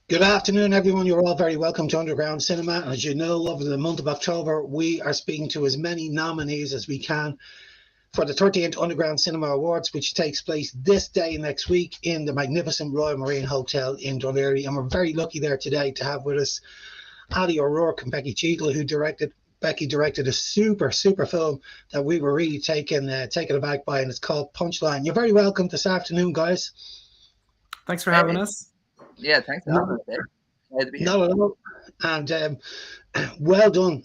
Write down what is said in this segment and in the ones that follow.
Good afternoon, everyone. You're all very welcome to Underground Cinema. As you know, over the month of October, we are speaking to as many nominees as we can for the 38th Underground Cinema Awards, which takes place this day next week in the magnificent Royal Marine Hotel in Dunleary. And we're very lucky there today to have with us Allie O'Rourke and Becky Cheatle, who directed. Becky directed a super film that we were really taken aback by, and it's called Punchline. You're very welcome this afternoon, guys. Thanks for having Hey, us. yeah, thanks for having us, Dave. Glad to be here. No. And well done,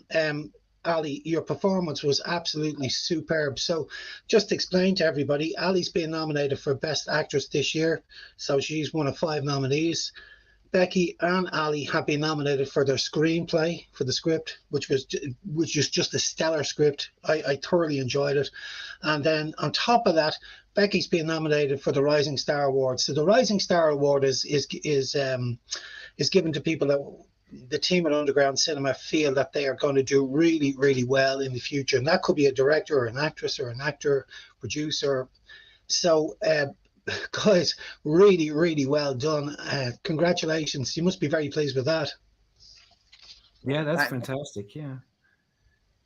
Ali. Your performance was absolutely superb. So, just to explain to everybody, Ali's been nominated for Best Actress this year, so she's one of 5 nominees. Becky and Ali have been nominated for their screenplay, for the script, which was just a stellar script. I thoroughly enjoyed it. And then on top of that, Becky's been nominated for the Rising Star Award. So the Rising Star Award is given to people that the team at Underground Cinema feel that they are going to do really well in the future, and that could be a director or an actress or an actor, producer. So guys, really well done. Congratulations. You must be very pleased with that. Yeah, that's fantastic. Yeah.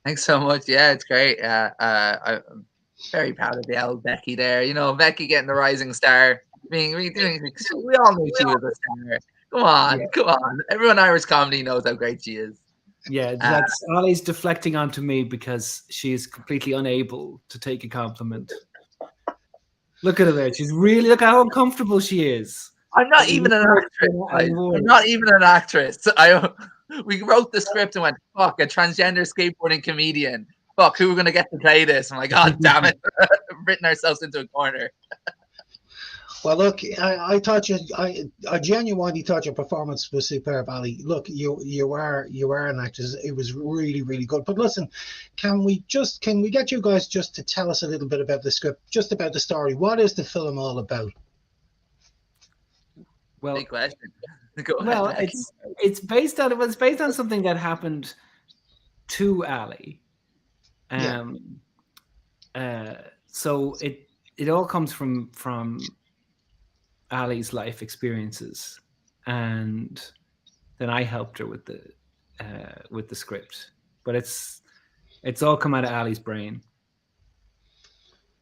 Thanks so much. Yeah, it's great. I'm very proud of the old Becky there. You know, Becky getting the Rising Star. We all knew she was a star. Come on. Everyone in Irish comedy knows how great she is. Yeah, that's Ali's deflecting onto me because she is completely unable to take a compliment. Look at her there. Look how uncomfortable she is. I'm not even an actress. I'm not even an actress. We wrote the script and went, fuck, a transgender skateboarding comedian. Fuck, who are going to get to play this? I'm like, God damn it. Written ourselves into a corner. Well, look, I thought I genuinely thought your performance was superb, Ali. Look, you are an actress. It was really good. But listen, can we get you guys just to tell us a little bit about the script, just about the story? What is the film all about? Well, big question. Well, it was based on something that happened to Ali. So it all comes from Ali's life experiences, and then I helped her with the script. But it's all come out of Ali's brain.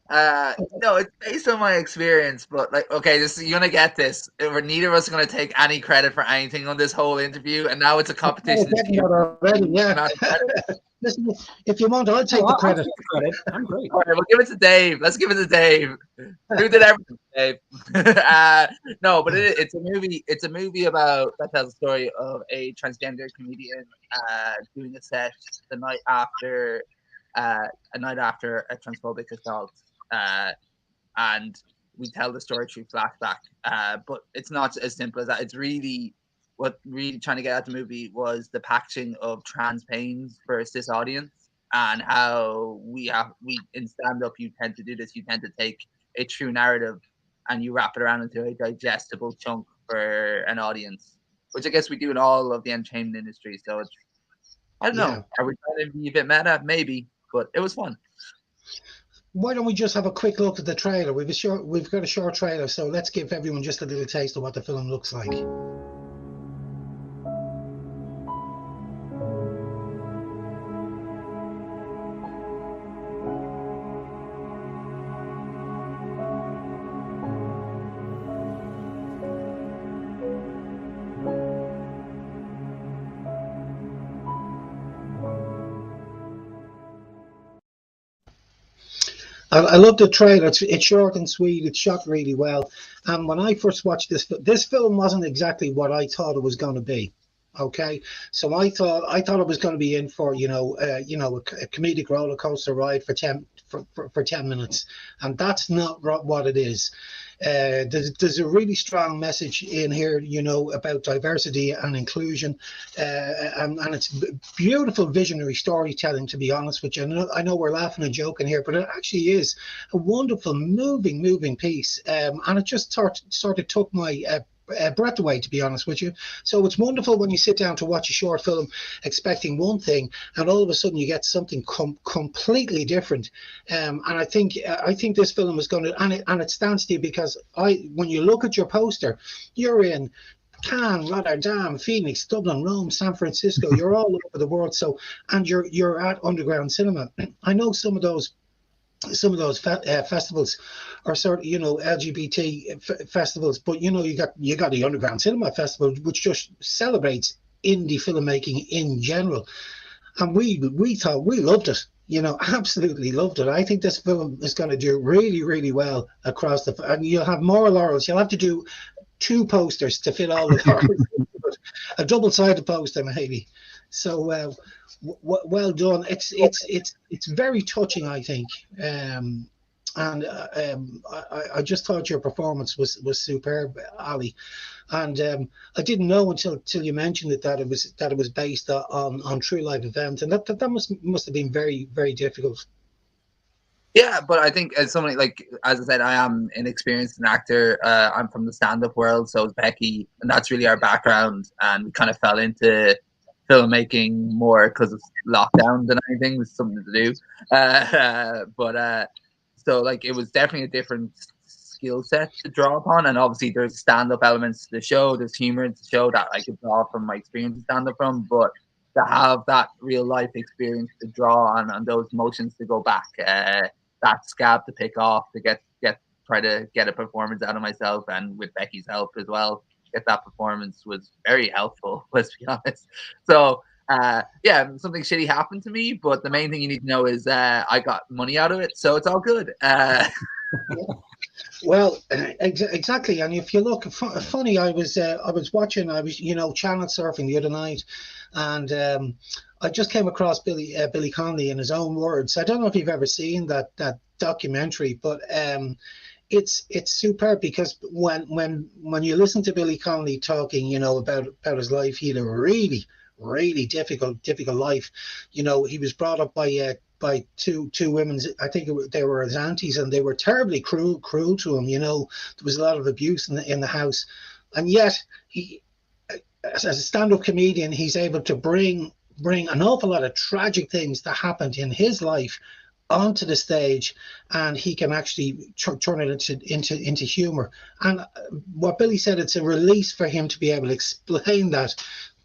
No, it's based on my experience, but like, okay, you're gonna get this. Neither of us are gonna take any credit for anything on this whole interview, and now it's a competition. Listen, if you want, I'll take the credit. I'm great. All right, we'll give it to Dave. Let's give it to Dave. Who did everything, Dave? No, but it's a movie. It's a movie that tells the story of a transgender comedian doing a set the night after a transphobic assault. And we tell the story through flashback. But it's not as simple as that. It's really trying to get out the movie was the packaging of trans pains for a cis audience, and how we in stand-up you tend to do this. You tend to take a true narrative and you wrap it around into a digestible chunk for an audience, which I guess we do in all of the entertainment industry. So it's, I don't know. Are we trying to be a bit meta? Maybe, but it was fun. Why don't we just have a quick look at the trailer? We've got a short trailer, so let's give everyone just a little taste of what the film looks like. I love the trailer. It's short and sweet. It's shot really well. And when I first watched this film wasn't exactly what I thought it was going to be. Okay, so I thought it was going to be in for a comedic roller coaster ride for 10 minutes, and that's not what it is. There's a really strong message in here, about diversity and inclusion, and it's beautiful visionary storytelling, to be honest with you. I know we're laughing and joking here, but it actually is a wonderful, moving piece, and it just sort of took my breath away, to be honest with you. So it's wonderful when you sit down to watch a short film expecting one thing, and all of a sudden you get something completely different. And I think this film is going to, and it stands to you, because when you look at your poster, you're in Cannes, Rotterdam, Phoenix, Dublin, Rome, San Francisco. You're all over the world. So, and you're at underground cinema. I know some of those festivals are sort of, LGBT festivals, but you got the Underground Cinema Festival, which just celebrates indie filmmaking in general, and we loved it. Absolutely loved it. I think this film is going to do really, really well across and you'll have more laurels. You'll have to do 2 posters to fit all the laurels, a double-sided poster maybe. So well done. It's very touching, I think, and I just thought your performance was superb, Ali. And I didn't know until you mentioned it that it was based on true life events, and that must have been very, very difficult. Yeah, but I think as somebody, like, as I said, I am an experienced actor. I'm from the stand-up world, so is Becky, and that's really our background. And we kind of fell into filmmaking more because of lockdown than anything. It was something to do. So like, it was definitely a different skill set to draw upon. And obviously there's stand-up elements to the show, there's humor in the show that I could draw from my experience in stand-up from, but to have that real life experience to draw on those emotions to go back, that scab to pick off, to try to get a performance out of myself, and with Becky's help as well, get that performance was very helpful, let's be honest. So yeah, something shitty happened to me, but the main thing you need to know is I got money out of it, so it's all good. Well, exactly. And if you look, funny, I was watching, channel surfing the other night, and I just came across Billy Connolly in his own words. I don't know if you've ever seen that documentary, but it's superb, because when you listen to Billy Connolly talking, about his life, he had a really, really difficult life. He was brought up by two women. I think they were his aunties, and they were terribly cruel to him. There was a lot of abuse in the house, and yet he, as a stand-up comedian, he's able to bring an awful lot of tragic things that happened in his life onto the stage, and he can actually turn it into humor. And what Billy said, it's a release for him to be able to explain that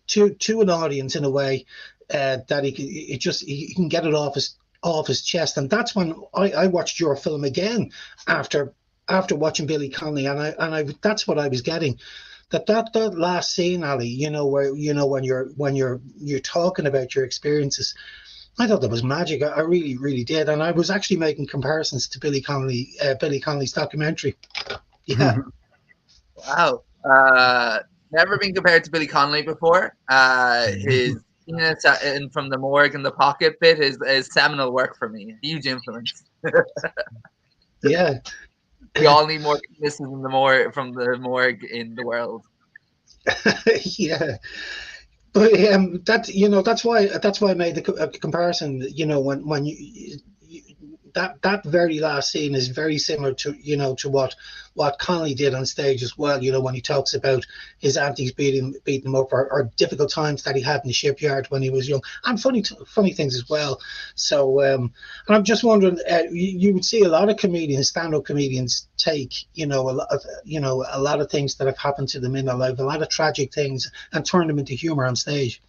to an audience in a way that he can get it off his chest. And that's when I watched your film again after watching Billy Connolly, and I that's what I was getting. That last scene, Ali, where when you're talking about your experiences, I thought that was magic. I really, really did, and I was actually making comparisons to Billy Connolly's documentary. Yeah. Wow. Never been compared to Billy Connolly before. His penis from the morgue in the pocket bit is seminal work for me. Huge influence. Yeah. We all need more penises from the morgue in the world. Yeah. But that's why I made the comparison. When you that very last scene is very similar to what Connolly did on stage as well. When he talks about his aunties beating him up, or difficult times that he had in the shipyard when he was young, and funny things as well. So and I'm just wondering, you would see a lot of stand-up comedians take a lot of things that have happened to them in their life, a lot of tragic things, and turn them into humor on stage.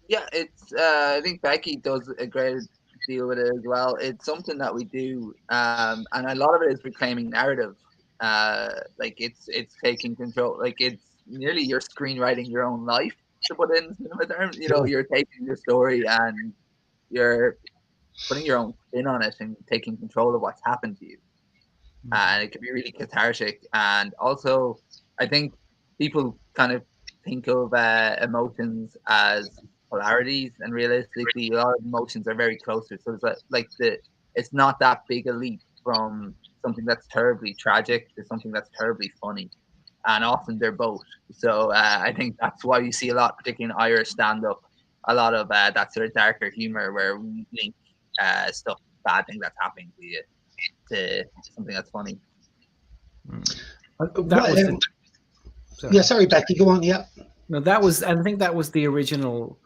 Yeah, it's. I think Becky does a great deal with it as well. It's something that we do, and a lot of it is reclaiming narrative. Like it's taking control. Like it's nearly you're screenwriting your own life, to put in cinema terms. You're taking your story and you're putting your own spin on it and taking control of what's happened to you. And it can be really cathartic. And also, I think people kind of think of emotions as polarities, and realistically, a lot of emotions are very close to it. So it's it's not that big a leap from something that's terribly tragic to something that's terribly funny, and often they're both. So I think that's why you see a lot, particularly in Irish stand-up, a lot of that sort of darker humor where we link bad thing that's happening to you to something that's funny. Sorry, Becky, go on. Yeah. No, I think that was the original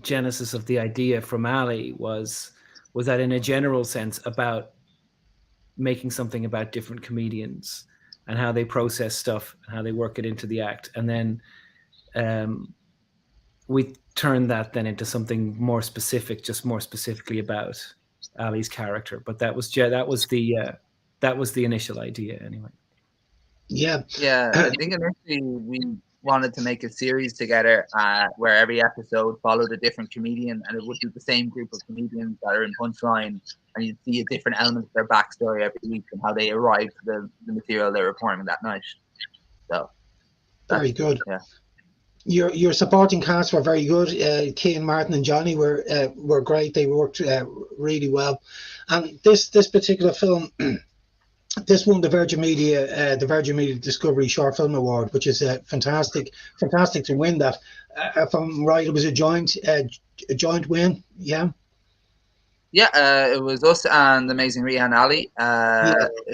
genesis of the idea from Ali, was that in a general sense about making something about different comedians and how they process stuff and how they work it into the act. And then we turned that then into something more specific, just more specifically about Allie's character. But that was the initial idea anyway. Yeah. Yeah, I think initially we wanted to make a series together where every episode followed a different comedian, and it would be the same group of comedians that are in Punchline, and you'd see a different element of their backstory every week and how they arrived to the material they were performing that night. So very good. Yeah. Your supporting cast were very good. Cian, Martin, and Johnny were great. They worked really well. And this particular film, this won the Virgin Media Discovery Short Film Award, which is fantastic to win that. If I'm right, it was a joint win. Yeah. Yeah, it was us and the amazing Rihan Ali,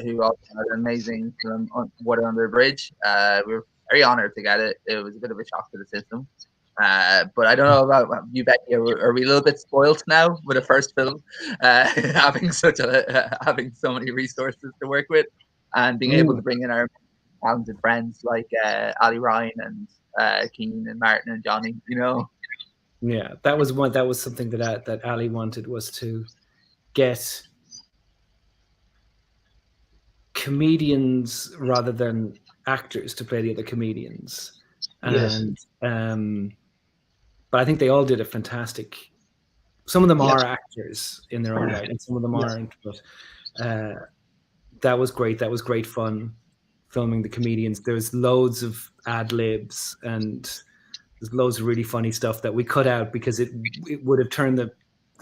who also had an amazing film, Water Under a Bridge. We were very honoured to get it. It was a bit of a shock to the system. But I don't know about you, Becky. Are we a little bit spoilt now with a first film, having having so many resources to work with, and being able to bring in our talented friends like Ali Ryan and Cian and Martin and Johnny? You know. Yeah, that was something that Ali wanted, was to get comedians rather than actors to play the other comedians. And but I think they all did a fantastic. Some of them are actors in their own right, and some of them aren't. But that was great. That was great fun filming the comedians. There's loads of ad libs and there's loads of really funny stuff that we cut out because it would have turned the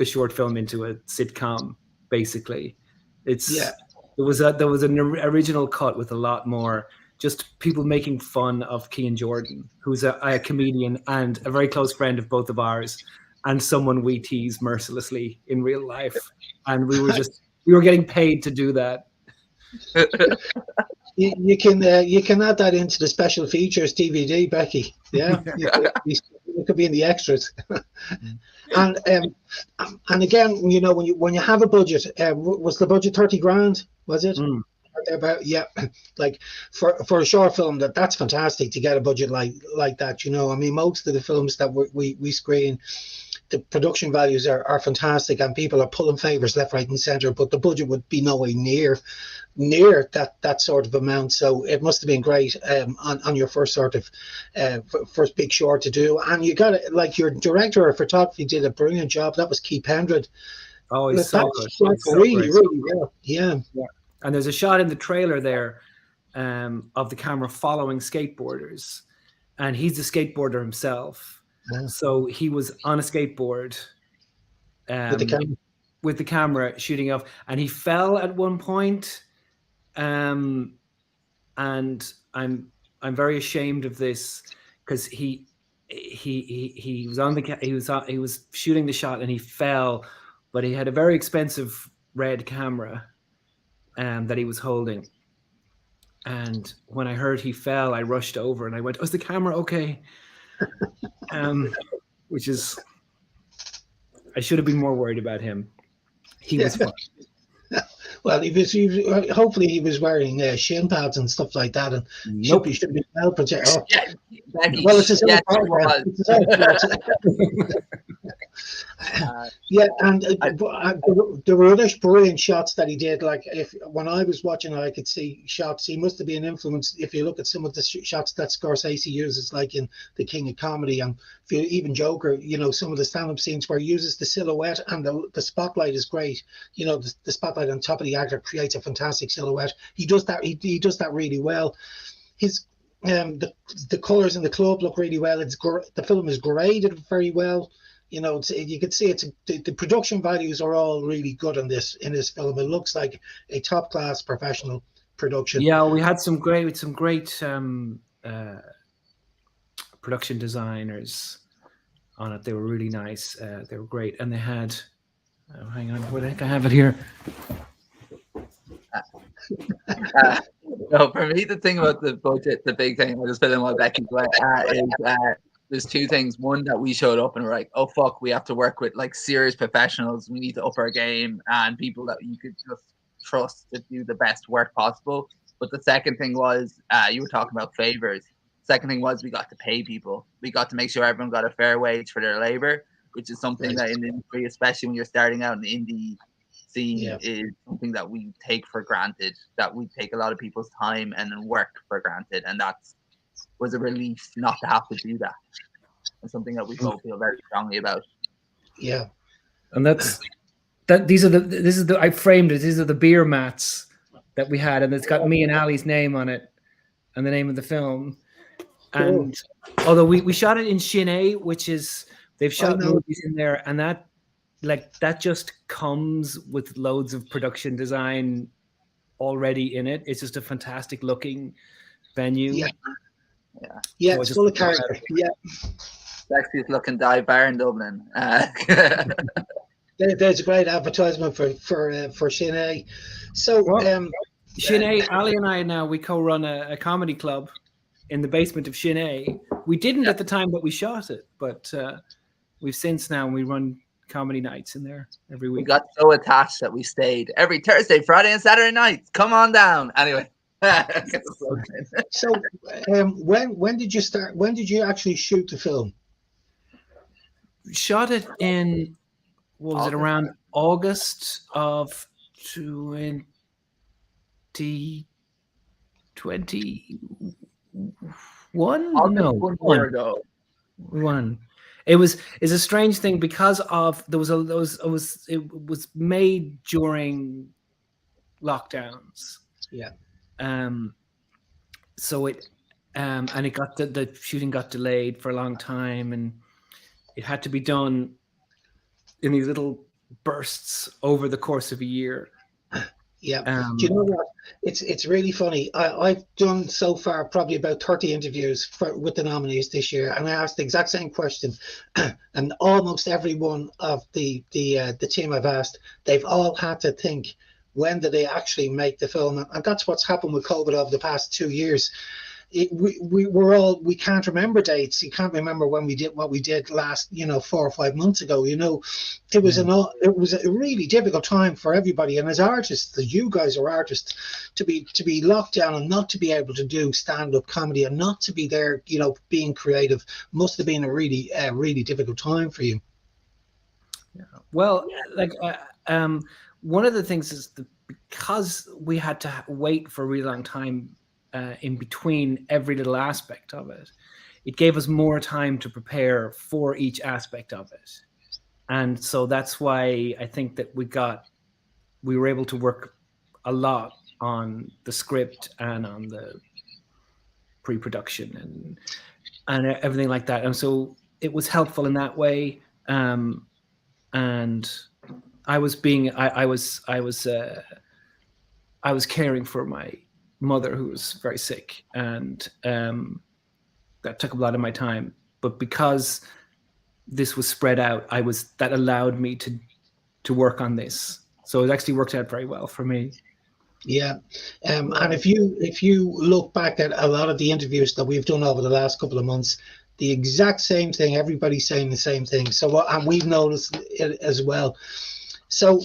short film into a sitcom. Basically, there was an original cut with a lot more just people making fun of Cian Jordan, who's a comedian and a very close friend of both of ours, and someone we tease mercilessly in real life. And we were getting paid to do that. You can add that into the special features DVD, Becky. Yeah, you could be in the extras. And again, you know, when you have a budget, was the budget 30 grand? Was it? About like for a short film that's fantastic to get a budget like that. You know, I mean, most of the films that we screen, the production values are fantastic and people are pulling favors left, right, and center. But the budget would be nowhere near that sort of amount. So it must have been great on your first sort of first big short to do. And you got it, like your director of photography did a brilliant job. That was Keith Pendred. Oh, he's so good. Really well. Yeah. And there's a shot in the trailer there of the camera following skateboarders, and he's a skateboarder himself. Yeah. So he was on a skateboard with the camera shooting off, and he fell at one point. And I'm very ashamed of this because he was shooting the shot and he fell, but he had a very expensive red camera that he was holding. And when I heard he fell, I rushed over and I went, "Oh, is the camera okay?" Which is, I should have been more worried about him. He was fine. Well, hopefully he was wearing shin pads and stuff like that, and he should be well protected. Oh. Well, it's his own program. And there were other brilliant shots that he did. Like when I was watching it, I could see shots. He must have been influenced. If you look at some of the shots that Scorsese uses, like in The King of Comedy, and even Joker, you know, some of the stand-up scenes where he uses the silhouette and the spotlight is great. You know, the spotlight on top of the actor creates a fantastic silhouette. He does that. He does that really well. His the colors in the club look really well. The film is graded very well. You know, you can see the production values are all really good in this film. It looks like a top class professional production. Yeah, we had some great production designers on it. They were really nice. They were great, and they had. Hang on, what the heck? I have it here. No, for me, the thing about the budget, the big thing, I just put in while Becky's away, is there's two things. One, that we showed up and we're like, oh fuck, we have to work with like serious professionals. We need to up our game, and people that you could just trust to do the best work possible. But the second thing was, you were talking about favors. Second thing was we got to pay people. We got to make sure everyone got a fair wage for their labor, which is something that in the industry, especially when you're starting out in the indie scene, is something that we take for granted, that we take a lot of people's time and work for granted. And that was a relief not to have to do that. And something that we both feel very strongly about. Yeah. And I framed it. These are the beer mats that we had, and it's got me and Allie's name on it and the name of the film. And although we shot it in Chennai, which is, they've shot movies in there, and that just comes with loads of production design already in it. It's just a fantastic looking venue. Yeah, it's full of character. Yeah. Sexiest looking dive bar in Dublin. There's a great advertisement for Chennai. So Chennai, Ali and I now, we co-run a comedy club in the basement of Chennai. We didn't at the time that we shot it, but we've since now, and we run comedy nights in there every week. We got so attached that we stayed every Thursday, Friday, and Saturday nights. Come on down. Anyway. So when did you start? When did you actually shoot the film? Shot it in, what was it, around August of 2021? No, one. It's a strange thing because of it was made during lockdowns. Yeah. So it and it got the shooting got delayed for a long time, and it had to be done in these little bursts over the course of a year. Yeah. Do you know what? It's really funny. I've done so far probably about 30 interviews with the nominees this year, and I asked the exact same question. And almost every one of the team I've asked, they've all had to think, when did they actually make the film? And that's what's happened with COVID over the past 2 years. We can't remember dates. You can't remember when we did what we did last, 4 or 5 months ago. It was a really difficult time for everybody. And as artists, as you guys are artists, to be locked down and not to be able to do stand-up comedy and not to be there, being creative, must have been a really difficult time for you. Yeah. Well, one of the things is that because we had to wait for a really long time in between every little aspect of it, it gave us more time to prepare for each aspect of it. And so that's why I think that we were able to work a lot on the script and on the pre-production and everything like that. And so it was helpful in that way. And I was caring for my mother, who was very sick, and that took a lot of my time. But because this was spread out, that allowed me to work on this. So it actually worked out very well for me. Yeah, and if you look back at a lot of the interviews that we've done over the last couple of months, the exact same thing. Everybody's saying the same thing. So, and we've noticed it as well. So,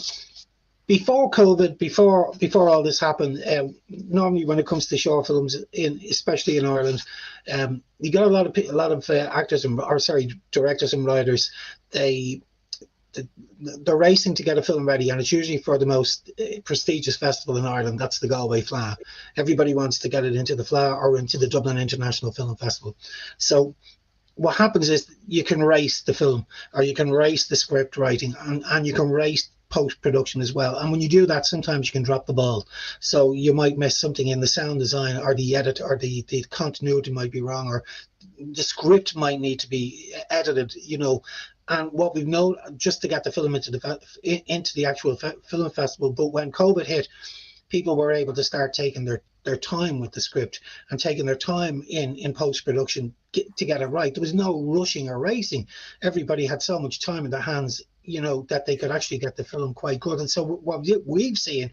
before COVID, before all this happened, normally when it comes to short films, especially in Ireland, you got a lot of actors directors and writers. They're racing to get a film ready, and it's usually for the most prestigious festival in Ireland. That's the Galway Fleadh. Everybody wants to get it into the Fleadh or into the Dublin International Film Festival. So what happens is you can race the film, or you can race the script writing, and you can race post-production as well. And when you do that, sometimes you can drop the ball. So you might miss something in the sound design, or the edit, or the continuity might be wrong, or the script might need to be edited, And what we've known, just to get the film into the actual film festival, but when COVID hit, people were able to start taking their time with the script and taking their time in post-production to get it right. There was no rushing or racing. Everybody had so much time in their hands, that they could actually get the film quite good. And so what we've seen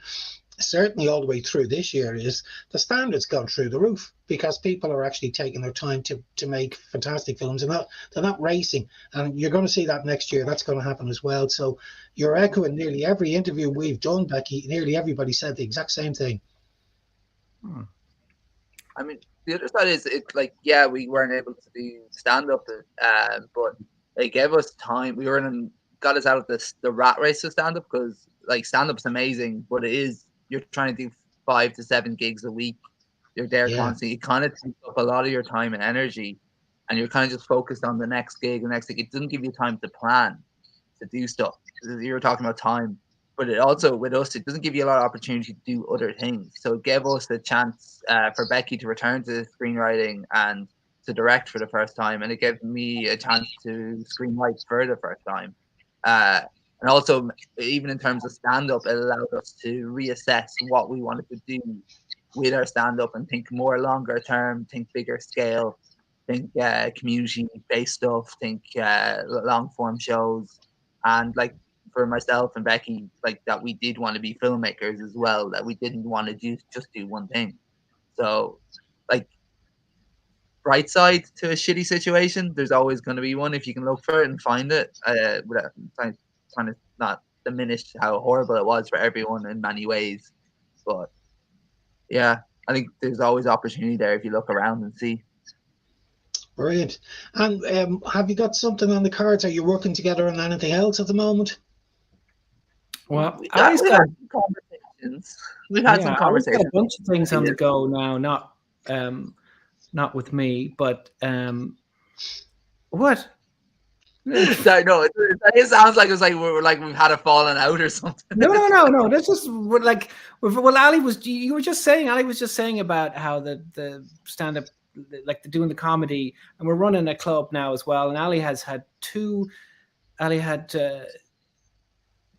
certainly all the way through this year, is the standards gone through the roof because people are actually taking their time to make fantastic films, and they're not racing. And you're going to see that next year. That's going to happen as well. So you're echoing nearly every interview we've done, Becky. Nearly everybody said the exact same thing. I mean, the other side is it's like, yeah, we weren't able to do stand up, but they gave us time. We were got us out of the rat race of stand up, because like stand up's amazing, but you're trying to do 5 to 7 gigs a week. You're there constantly. It kind of takes up a lot of your time and energy, and you're kind of just focused on the next gig, the next thing. It doesn't give you time to plan, to do stuff. You were talking about time. But it also, with us, it doesn't give you a lot of opportunity to do other things. So it gave us the chance for Becky to return to screenwriting and to direct for the first time. And it gave me a chance to screenwrite for the first time. And also, even in terms of stand-up, it allowed us to reassess what we wanted to do with our stand-up and think more longer term, think bigger scale, think community-based stuff, think long-form shows. And like, for myself and Becky, like that we did want to be filmmakers as well, that we didn't want to just do one thing. So like, bright side to a shitty situation, there's always going to be one if you can look for it and find it, without trying to not diminish how horrible it was for everyone in many ways. But yeah, I think there's always opportunity there if you look around and see. Brilliant. And have you got something on the cards? Are you working together on anything else at the moment? Well, we've had some conversations. We've had some conversations. Got a bunch of things on the go now. Not with me, but what? Sorry, no, it sounds like we've had a falling out or something. No. That's just like, well, Allie was just saying about how the stand up, like doing the comedy, and we're running a club now as well. And Allie had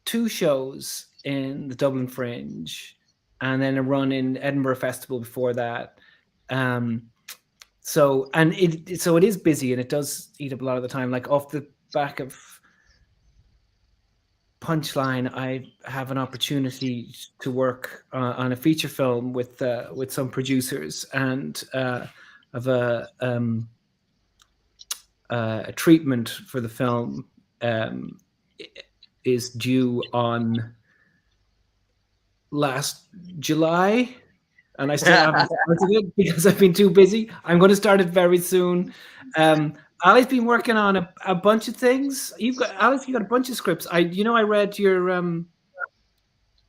two shows in the Dublin Fringe, and then a run in Edinburgh Festival before that. So it is busy, and it does eat up a lot of the time. Like, off the back of Punchline, I have an opportunity to work on a feature film with some producers, and of a treatment for the film is due on last July, and I still haven't started it because I've been too busy. I'm going to start it very soon. Allie's been working on a bunch of things. Alice, you got a bunch of scripts. I read your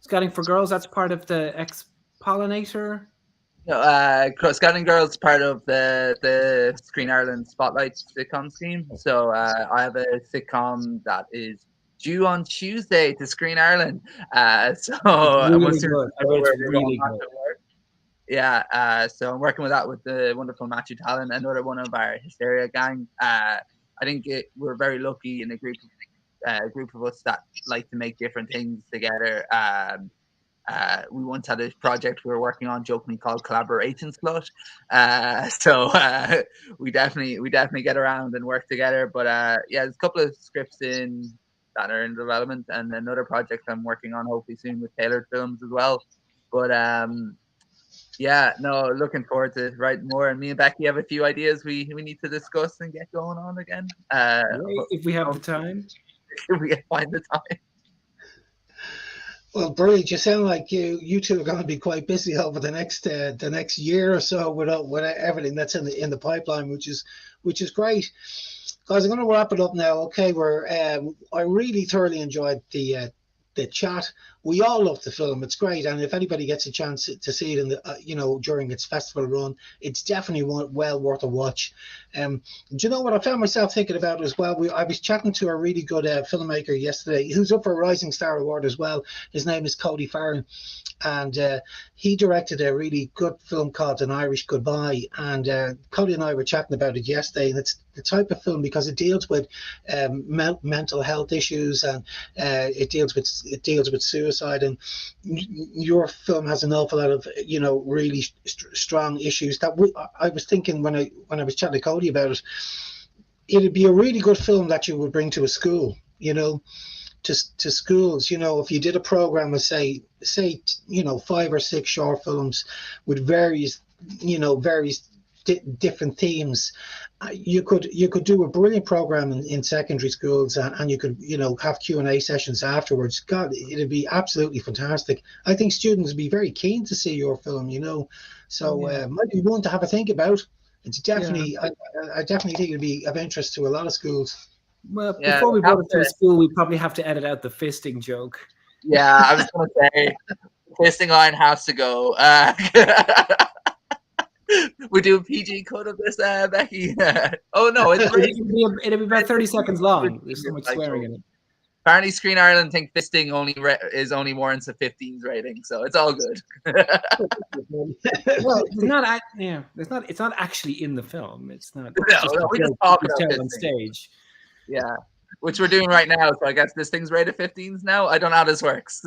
Scouting for Girls. That's part of the Ex-Pollinator. No, Scouting Girls part of the Screen Ireland Spotlight sitcom scheme. So I have a sitcom that is due on Tuesday to Screen Ireland. So it's really good. Yeah, so I'm working with that with the wonderful Matthew Talon, another one of our Hysteria gang. I think we're very lucky in a group of us that like to make different things together. We once had a project we were working on jokingly called Collaboration Slut. So we definitely get around and work together. But yeah, there's a couple of scripts that are in development, and another project I'm working on hopefully soon with Tailored Films as well. But yeah, no, looking forward to writing more. And me and Becky have a few ideas we need to discuss and get going on again. If we have the time. If we can find the time. Well, brilliant. You sound like you two are going to be quite busy over the next year or so with everything that's in the pipeline, which is great. Guys, I'm going to wrap it up now. Okay, I really thoroughly enjoyed the chat. We all love the film. It's great, and if anybody gets a chance to see it in the during its festival run, it's definitely well worth a watch. Do you know what I found myself thinking about as well? I was chatting to a really good filmmaker yesterday who's up for a Rising Star Award as well. His name is Cody Farron, and he directed a really good film called An Irish Goodbye. And Cody and I were chatting about it yesterday, and it's the type of film because it deals with mental health issues, and it deals with suicide. And your film has an awful lot of really strong issues that I was thinking when I was chatting to Cody about it. It'd be a really good film that you would bring to a school. to schools. You know, if you did a program of say 5 or 6 short films with various different themes, you could do a brilliant program in secondary schools, and you could have Q&A sessions afterwards. God, it'd be absolutely fantastic. I think students would be very keen to see your film, so might be one to have a think about. It's definitely I definitely think it'd be of interest to a lot of schools. Well, before we brought it to a school, we probably have to edit out the fisting joke. Yeah, I was going to say, fisting line has to go. We do a PG cut of this, Becky. Oh no, it'll be about 30 seconds long. There's so much swearing in it. Apparently, Screen Ireland think fisting only warrants a 15s rating, so it's all good. Well, it's not actually in the film. It's not. No, we just talk about it on stage. Yeah, which we're doing right now. So I guess this thing's rated 15s now. I don't know how this works.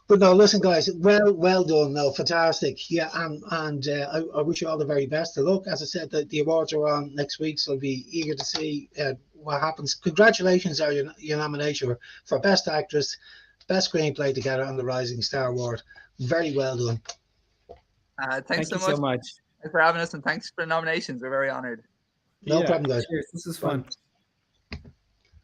But no, listen, guys, well done. No, fantastic. Yeah, and I wish you all the very best of luck. As I said, the awards are on next week, so I'll be eager to see what happens. Congratulations on your nomination for Best Actress, Best Screenplay together, and the Rising Star Award. Very well done. Thanks so much. Thanks for having us, and thanks for the nominations. We're very honored. No problem, guys. Cheers. This is fun.